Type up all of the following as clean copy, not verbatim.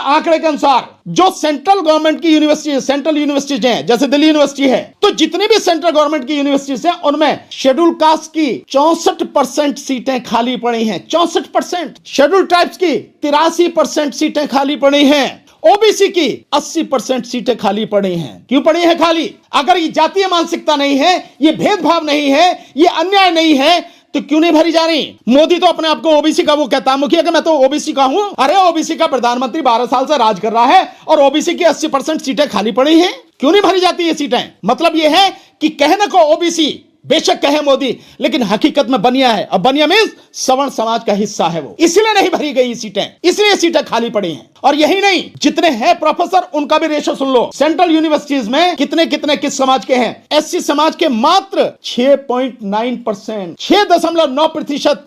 आंकड़े के अनुसार जो सेंट्रल गवर्नमेंट की यूनिवर्सिटी, सेंट्रल यूनिवर्सिटीज हैं, जैसे दिल्ली यूनिवर्सिटी है, तो जितनी भी सेंट्रल गवर्नमेंट की यूनिवर्सिटीज हैं उनमें शेड्यूल कास्ट की 64% सीटें खाली पड़ी हैं। 64%। शेड्यूल ट्राइब्स की 83% सीटें खाली पड़ी हैं। ओबीसी की 80% सीटें खाली पड़ी हैं। क्यों पड़ी हैं खाली? अगर ये जातीय मानसिकता नहीं है, ये भेदभाव नहीं है, ये अन्याय नहीं है, तो क्यों नहीं भरी जा रही? मोदी तो अपने आप को ओबीसी का वो कहता है मुखिया कि मैं तो ओबीसी का हूं। अरे ओबीसी का प्रधानमंत्री 12 साल से राज कर रहा है और ओबीसी की 80% सीटें खाली पड़ी हैं। क्यों नहीं भरी जाती ये सीटें? मतलब ये है कि कहने को ओबीसी बेशक कहे मोदी, लेकिन हकीकत में बनिया है। अब बनिया मींस सवर्ण समाज का हिस्सा है वो, इसलिए नहीं भरी गई सीटें, इसलिए सीटें खाली पड़ी हैं। और यही नहीं, जितने हैं प्रोफेसर उनका भी रेशो सुन लो। सेंट्रल यूनिवर्सिटीज में कितने कितने किस समाज के हैं? एससी समाज के मात्र 6.9%, 6.9%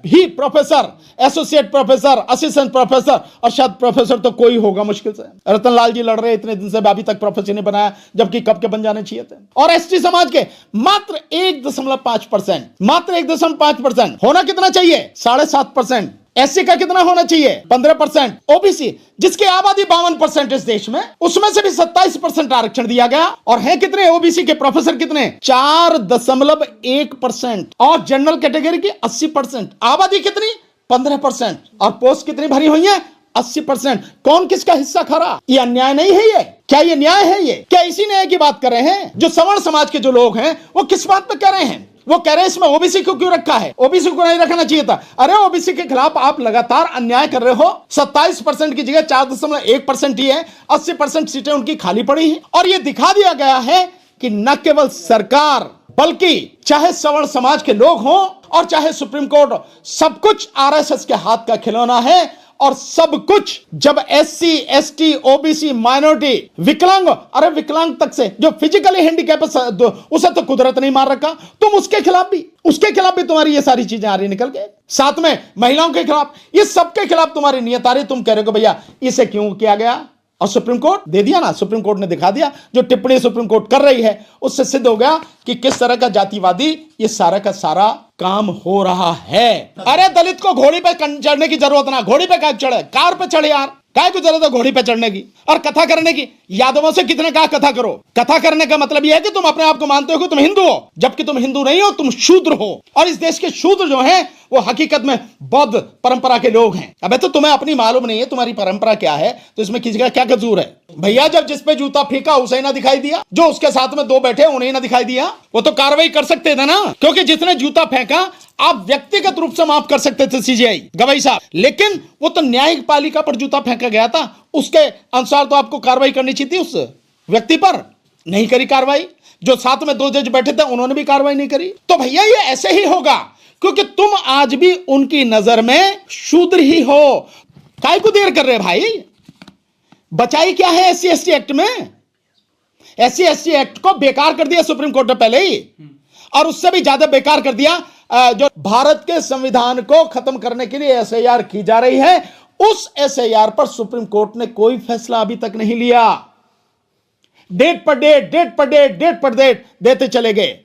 ही professor, associate professor, assistant professor, और शायद प्रोफेसर तो कोई होगा मुश्किल से। रतन लाल जी लड़ रहे इतने दिन से, अभी तक प्रोफेसर नहीं बनाया, जबकि कब के बन जाने चाहिए थे। और एसटी समाज के मात्र 1.5%, मात्र 1.5%। होना कितना चाहिए? 7.5%। एससी का कितना होना चाहिए? 15%। ओबीसी जिसकी आबादी 52% इस देश में, उसमें से भी 27% आरक्षण दिया गया। और हैं कितने ओबीसी के प्रोफेसर? कितने? 4.1%। और जनरल कैटेगरी की 80%। आबादी कितनी? 15%। और पोस्ट कितनी भरी हुई है? 80%। कौन किसका हिस्सा खा? ये अन्याय नहीं है ये? क्या ये न्याय है? ये क्या इसी न्याय की बात कर रहे हैं? जो सवर्ण समाज के जो लोग हैं वो किस बात पे कह रहे हैं? वो कह रहे हैं इसमें ओबीसी को क्यों रखा है? ओबीसी को नहीं रखना चाहिए था। अरे ओबीसी के खिलाफ आप लगातार अन्याय कर रहे हो। 27% की जगह 4.1% ही है। 80% सीटें उनकी खाली पड़ी हैं। और ये दिखा दिया गया है कि न केवल सरकार, बल्कि चाहे सवर्ण समाज के लोग हों और चाहे सुप्रीम कोर्ट, सब कुछ आरएसएस के हाथ का खिलौना है। और सब कुछ जब एससी, एसटी, ओबीसी, माइनॉरिटी, विकलांग, अरे विकलांग तक से जो फिजिकली हैंडीकैप उसे तो कुदरत नहीं मार रखा, तुम उसके खिलाफ भी तुम्हारी ये सारी चीजें आ रही निकल के। साथ में महिलाओं के खिलाफ, ये सबके खिलाफ तुम्हारी नियत आ रही। तुम कह रहे हो भैया इसे क्यों किया गया? और सुप्रीम कोर्ट दे दिया ना, सुप्रीम कोर्ट ने दिखा दिया। जो टिप्पणी सुप्रीम कोर्ट कर रही है उससे सिद्ध हो गया कि किस तरह का जातिवादी ये सारा का सारा काम हो रहा है। अरे दलित को घोड़ी पे चढ़ने की जरूरत ना, घोड़ी पे क्या चढ़े, कार पे चढ़े यार। काय को जरूरत है घोड़ी पे चढ़ने की और कथा करने की? यादवों से कितने कहा कथा करो। कथा करने का मतलब यह है कि तुम अपने आप को मानते हो कि तुम हिंदू हो, जबकि तुम हिंदू नहीं हो, तुम शूद्र हो। और इस देश के शूद्र जो हैं वो हकीकत में बौद्ध परंपरा के लोग हैं। अबे तो तुम्हें अपनी मालूम नहीं है तुम्हारी परंपरा क्या है, तो इसमें किसी का क्या कसूर है? भैया जब जिस पे जूता फेंका उसे ना दिखाई दिया, जो उसके साथ में दो बैठे उन्हें ना दिखाई दिया, वो तो कार्रवाई कर सकते थे ना। क्योंकि जिसने जूता फेंका आप व्यक्तिगत रूप से माफ कर सकते थे सीजीआई गवाही साहब, लेकिन वो तो न्यायिक पालिका पर जूता फेंका गया था, उसके अनुसार तो आपको कार्रवाई करनी चाहिए थी। उस व्यक्ति पर नहीं करी कार्रवाई। जो साथ में दो जज बैठे थे उन्होंने भी कार्रवाई नहीं करी। तो भैया ये ऐसे ही होगा, क्योंकि तुम आज भी उनकी नजर में शूद्र ही हो। काय को देर कर रहे भाई? बचाई क्या है एससी एसटी एक्ट में? एससी एसटी एक्ट को बेकार कर दिया सुप्रीम कोर्ट ने पहले ही, और उससे भी ज्यादा बेकार कर दिया जो भारत के संविधान को खत्म करने के लिए एसआईआर की जा रही है, उस एसआईआर पर सुप्रीम कोर्ट ने कोई फैसला अभी तक नहीं लिया। डेट पर डेट देते चले गए।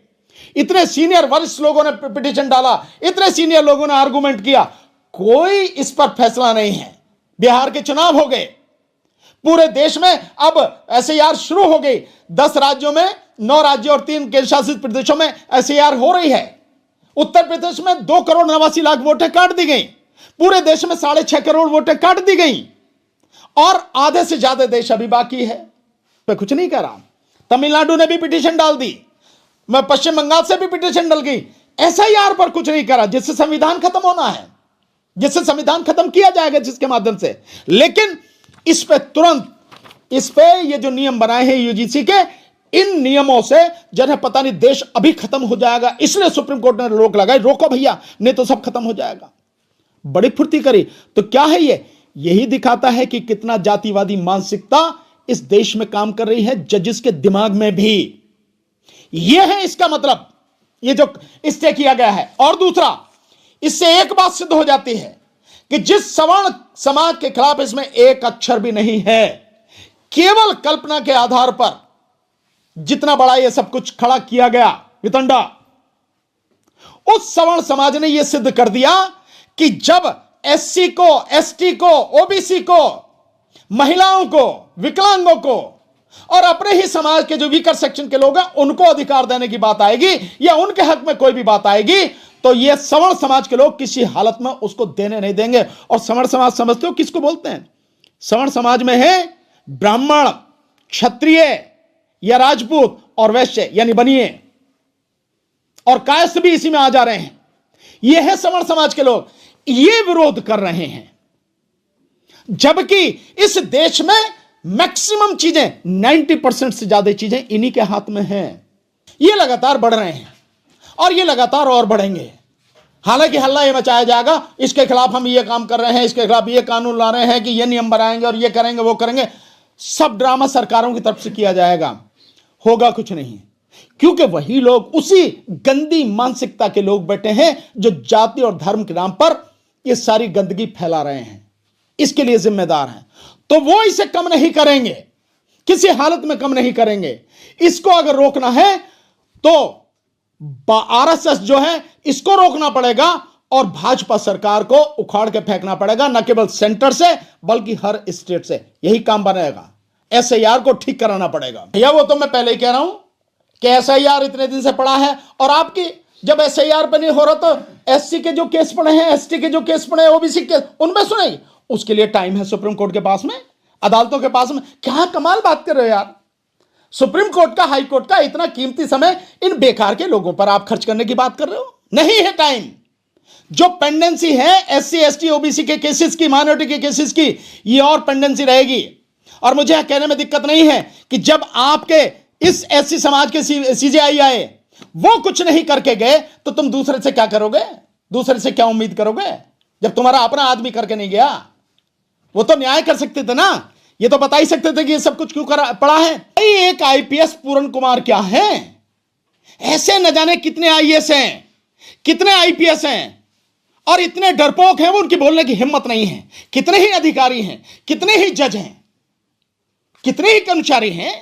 इतने सीनियर वरिष्ठ लोगों ने पिटीशन डाला, इतने सीनियर लोगों ने आर्गुमेंट किया, कोई इस पर फैसला नहीं है। बिहार के चुनाव हो गए, पूरे देश में अब एसआईआर शुरू हो गई। 10 राज्यों में, 9 राज्यों और 3 केंद्र शासित प्रदेशों में एसआईआर हो रही है। उत्तर प्रदेश में 2,89,00,000 वोटें काट दी गई। पूरे देश में 6.5 करोड़ वोटें काट दी गई, और आधे से ज्यादा देश अभी बाकी है। मैं कुछ नहीं कह रहा। तमिलनाडु ने भी पिटीशन डाल दी, मैं पश्चिम बंगाल से भी पिटीशन डल गई। एसआईआर पर कुछ नहीं करा, जिससे संविधान खत्म होना है, जिससे संविधान खत्म किया जाएगा, जिसके माध्यम से। लेकिन इस पे तुरंत, इस पे ये जो नियम बनाए हैं यूजीसी के, इन नियमों से जिन्हें पता नहीं देश अभी खत्म हो जाएगा, इसलिए सुप्रीम कोर्ट ने रोक लगाई। रोको भैया, नहीं तो सब खत्म हो जाएगा। बड़ी फुर्ती करी। तो क्या है ये? यही दिखाता है कि कितना जातिवादी मानसिकता इस देश में काम कर रही है, जजेस के दिमाग में भी। यह है इसका मतलब, ये जो स्टे किया गया है। और दूसरा, इससे एक बात सिद्ध हो जाती है कि जिस सवर्ण समाज के खिलाफ इसमें एक अक्षर भी नहीं है, केवल कल्पना के आधार पर जितना बड़ा यह सब कुछ खड़ा किया गया वितंडा, उस सवर्ण समाज ने यह सिद्ध कर दिया कि जब एससी को, एसटी को, ओबीसी को महिलाओं को, विकलांगों को और अपने ही समाज के जो वीकर सेक्शन के लोग हैं उनको अधिकार देने की बात आएगी या उनके हक में कोई भी बात आएगी तो ये सवर्ण समाज के लोग किसी हालत में उसको देने नहीं देंगे। और सवर्ण समाज समझते हो किसको बोलते हैं? सवर्ण समाज में है ब्राह्मण, क्षत्रिय या राजपूत और वैश्य यानी बनिए, और कायस्थ भी इसी में आ जा रहे हैं। ये है सवर्ण समाज के लोग, ये विरोध कर रहे हैं। जबकि इस देश में मैक्सिमम चीजें 90% से ज्यादा चीजें इन्हीं के हाथ में हैं। ये लगातार बढ़ रहे हैं और ये लगातार और बढ़ेंगे। हालांकि हल्ला ये मचाया जाएगा, इसके खिलाफ हम ये काम कर रहे हैं, इसके खिलाफ ये कानून ला रहे हैं कि ये नियम बनाएंगे और ये करेंगे वो करेंगे। सब ड्रामा सरकारों की तरफ से किया जाएगा, होगा कुछ नहीं। क्योंकि वही लोग, उसी गंदी मानसिकता के लोग बैठे हैं जो जाति और धर्म के नाम पर ये सारी गंदगी फैला रहे हैं, इसके लिए जिम्मेदार हैं। तो वो इसे कम नहीं करेंगे, किसी हालत में कम नहीं करेंगे। इसको अगर रोकना है तो आरएसएस जो है इसको रोकना पड़ेगा और भाजपा सरकार को उखाड़ के फेंकना पड़ेगा, न केवल सेंटर से बल्कि हर स्टेट से। यही काम बनेगा। एसआईआर को ठीक कराना पड़ेगा भैया। वो तो मैं पहले ही कह रहा हूं कि एसआईआर इतने दिन से पड़ा है और आपकी जब एसआईआर पे नहीं हो रहा तो एससी के जो केस पड़े हैं, एसटी के जो केस पड़े हैं, ओबीसी के, उनमें सुनेंगे। उसके लिए टाइम है सुप्रीम कोर्ट के पास में, अदालतों के पास में। क्या कमाल बात कर रहे हो यार। सुप्रीम कोर्ट का, हाई कोर्ट का इतना कीमती समय इन बेकार के लोगों पर आप खर्च करने की बात कर रहे हो? नहीं है टाइम। जो पेंडेंसी है एससी, एसटी, ओबीसी के केसेस की, माइनॉरिटी के केसेस की, ये और पेंडेंसी रहेगी। और मुझे यह कहने में दिक्कत नहीं है कि जब आपके इस एससी समाज के सीजेआई आए, वो कुछ नहीं करके गए तो तुम दूसरे से क्या करोगे? दूसरे से क्या उम्मीद करोगे जब तुम्हारा अपना आदमी करके नहीं गया? वो तो न्याय कर सकते थे ना, ये तो बता ही सकते थे कि ये सब कुछ क्यों पड़ा है। एक आईपीएस पूरन कुमार क्या है? ऐसे न जाने कितने आईएएस हैं, कितने आईपीएस हैं और इतने डरपोक हैं, वो उनकी बोलने की हिम्मत नहीं है। कितने ही अधिकारी हैं, कितने ही जज हैं, कितने ही कर्मचारी हैं,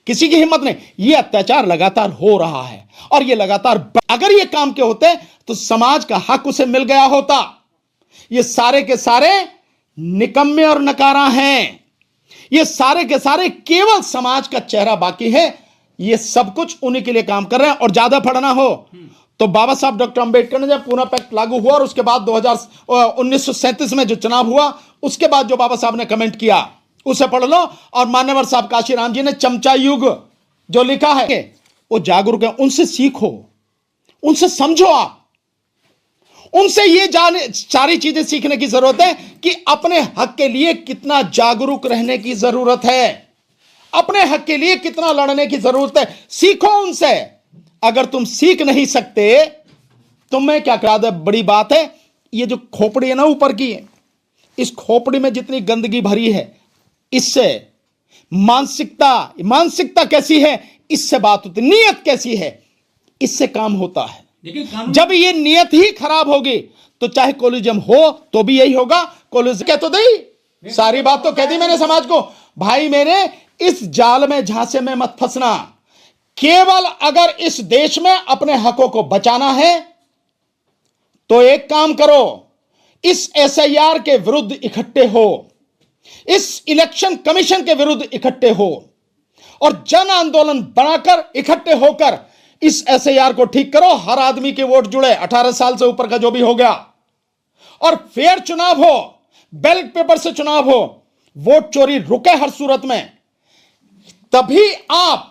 किसी की हिम्मत नहीं। ये अत्याचार लगातार हो रहा है और ये लगातार, अगर ये काम के होते तो समाज का हक उसे मिल गया होता। ये सारे के सारे निकम्मे और नकारा हैं। ये सारे के सारे केवल समाज का चेहरा बाकी है। ये सब कुछ उन्हीं के लिए काम कर रहे हैं। और ज्यादा पढ़ना हो तो बाबा साहब डॉक्टर अंबेडकर ने जब पूना पैक्ट लागू हुआ और उसके बाद 1937 में जो चुनाव हुआ, उसके बाद जो बाबा साहब ने कमेंट किया उसे पढ़ लो। और मान्यवर साहब काशीराम जी ने चमचा युग जो लिखा है, वो जागरूक है। उनसे सीखो, उनसे समझो, आप उनसे ये सारी चीजें सीखने की जरूरत है कि अपने हक के लिए कितना जागरूक रहने की जरूरत है, अपने हक के लिए कितना लड़ने की जरूरत है। सीखो उनसे। अगर तुम सीख नहीं सकते तो मैं क्या करा दे। बड़ी बात है, ये जो खोपड़ी है ना ऊपर की, इस खोपड़ी में जितनी गंदगी भरी है, इससे मानसिकता कैसी है, इससे बात होती। नीयत कैसी है, इससे काम होता है। जब ये नीयत ही खराब होगी तो चाहे कोलिज्म हो तो भी यही होगा। कोलिज्म कह तो दी, सारी बात तो कह दी मैंने समाज को। भाई मेरे, इस जाल में, झांसे में मत फंसना। केवल अगर इस देश में अपने हकों को बचाना है तो एक काम करो, इस एसआईआर के विरुद्ध इकट्ठे हो, इस इलेक्शन कमीशन के विरुद्ध इकट्ठे हो और जन आंदोलन बनाकर इकट्ठे होकर इस एसआईआर को ठीक करो। हर आदमी के वोट जुड़े, 18 साल से ऊपर का जो भी हो गया, और फेयर चुनाव हो, बैलेट पेपर से चुनाव हो, वोट चोरी रुके हर सूरत में। तभी आप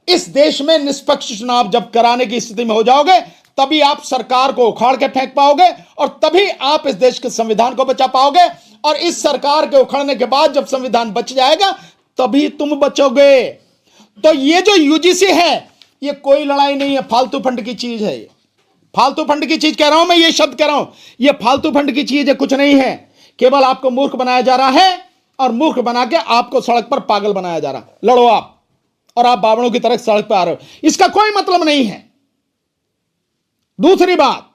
इस देश में निष्पक्ष चुनाव जब कराने की स्थिति में हो जाओगे, तभी आप सरकार को उखाड़ के फेंक पाओगे और तभी आप इस देश के संविधान को बचा पाओगे। और इस सरकार के उखड़ने के बाद जब संविधान बच जाएगा तभी तुम बचोगे। तो ये जो यूजीसी है, ये कोई लड़ाई नहीं है, फालतू फंड की चीज है। ये फालतू फंड की चीज कह रहा हूं मैं, ये शब्द कह रहा हूं, ये फालतू फंड की चीज है, कुछ नहीं है। केवल आपको मूर्ख बनाया जा रहा है और मूर्ख बना के आपको सड़क पर पागल बनाया जा रहा। लड़ो आप, और आप बावड़ों की तरह सड़क पर आ रहे हो, इसका कोई मतलब नहीं है। दूसरी बात,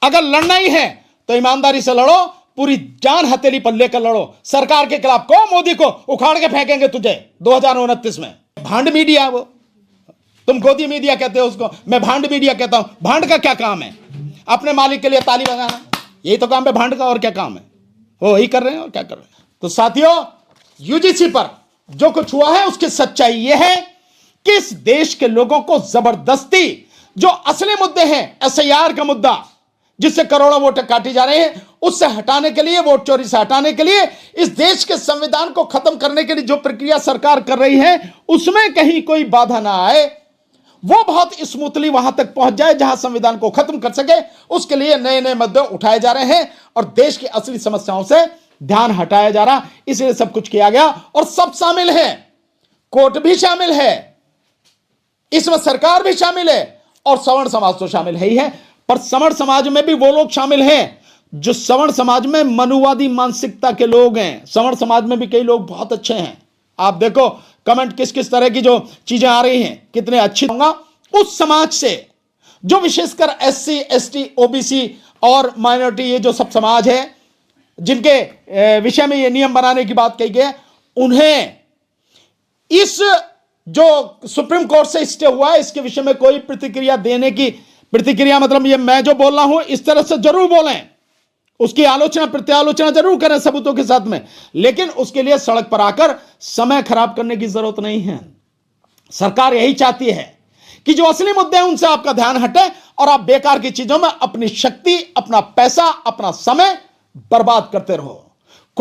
अगर लड़ना ही है तो ईमानदारी से लड़ो, पूरी जान हथेली पर लेकर लड़ो। सरकार के खिलाफ को, मोदी को उखाड़ के फेंकेंगे तुझे 2029 में। भांड मीडिया, वो तुम गोदी मीडिया कहते हो उसको, मैं भांड मीडिया कहता हूं। भांड का क्या काम है? अपने मालिक के लिए ताली बजाना, यही तो काम है भांड का। और क्या काम है? वो वही कर रहे हैं, और क्या कर रहे हैं। तो साथियों, यूजीसी पर जो कुछ हुआ है उसकी सच्चाई यह है कि इस देश के लोगों को जबरदस्ती जो असली मुद्दे हैं, एसआईआर का मुद्दा जिससे करोड़ों वोट काटे जा रहे हैं, उससे हटाने के लिए, वोट चोरी से हटाने के लिए, इस देश के संविधान को खत्म करने के लिए जो प्रक्रिया सरकार कर रही है उसमें कहीं कोई बाधा ना आए, वो बहुत स्मूथली वहां तक पहुंच जाए जहां संविधान को खत्म कर सके, उसके लिए नए नए मुद्दे उठाए जा रहे हैं और देश की असली समस्याओं से ध्यान हटाया जा रहा, इसलिए सब कुछ किया गया और सब शामिल है, कोर्ट भी शामिल है, इसमें सरकार भी शामिल है और सवर्ण समाज तो शामिल है ही है, पर सवर्ण समाज में भी वो लोग शामिल हैं जो सवर्ण समाज में मनुवादी मानसिकता के लोग हैं। सवर्ण समाज में भी कई लोग बहुत अच्छे हैं, आप देखो कमेंट किस किस तरह की जो चीजें आ रही हैं, कितने अच्छी होंगे उस समाज से जो विशेषकर एससी, एसटी, ओबीसी और माइनॉरिटी, ये जो सब समाज है जिनके विषय में ये नियम बनाने की बात कही गई, उन्हें इस जो सुप्रीम कोर्ट से स्टे हुआ है इसके विषय में कोई प्रतिक्रिया देने की, प्रतिक्रिया मतलब ये मैं जो बोल रहा हूं इस तरह से जरूर बोलें, उसकी आलोचना प्रत्यालोचना जरूर करें सबूतों के साथ में, लेकिन उसके लिए सड़क पर आकर समय खराब करने की जरूरत नहीं है। सरकार यही चाहती है कि जो असली मुद्दे हैं उनसे आपका ध्यान हटे और आप बेकार की चीजों में अपनी शक्ति, अपना पैसा, अपना समय बर्बाद करते रहो।